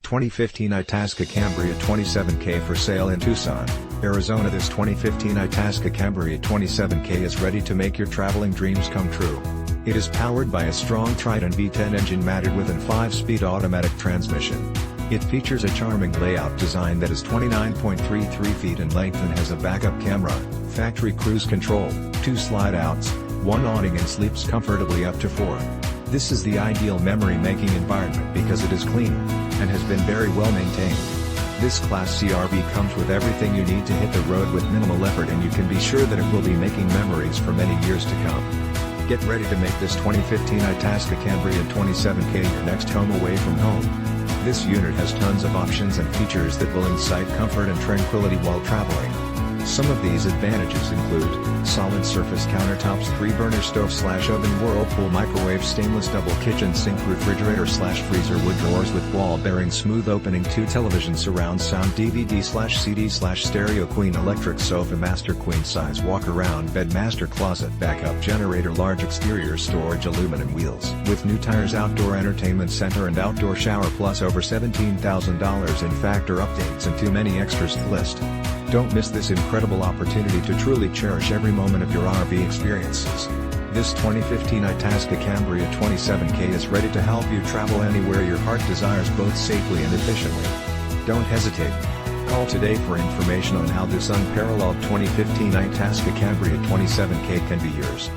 2015 Itasca Cambria 27K for sale in Tucson, Arizona. This 2015 Itasca Cambria 27K is ready to make your traveling dreams come true. It is powered by a strong Triton V10 engine matted with an 5-speed automatic transmission. It features a charming layout design that is 29.33 feet in length and has a backup camera, factory cruise control, 2 slide-outs, 1 awning and sleeps comfortably up to 4. This is the ideal memory-making environment because it is clean, and has been very well maintained. This Class CRV comes with everything you need to hit the road with minimal effort, and you can be sure that it will be making memories for many years to come. Get ready to make this 2015 Itasca Cambria 27K your next home away from home. This unit has tons of options and features that will incite comfort and tranquility while traveling. Some of these advantages include solid surface countertops, 3-burner stove / OvenWhirlpool, microwave stainless double kitchen sink, refrigerator / FreezerWood drawers with wall bearing, smooth OpeningTwo television surround sound, DVD / CD / StereoQueen, electric sofa master, queen size walk around BedMaster, closet backup, GeneratorLarge exterior, StorageAluminum wheels with new tires, outdoor entertainment center and outdoor shower, plus over $17,000 in factor updates and too many extras to list. Don't miss this incredible opportunity to truly cherish every moment of your RV experiences. This 2015 Itasca Cambria 27K is ready to help you travel anywhere your heart desires, both safely and efficiently. Don't hesitate. Call today for information on how this unparalleled 2015 Itasca Cambria 27K can be yours.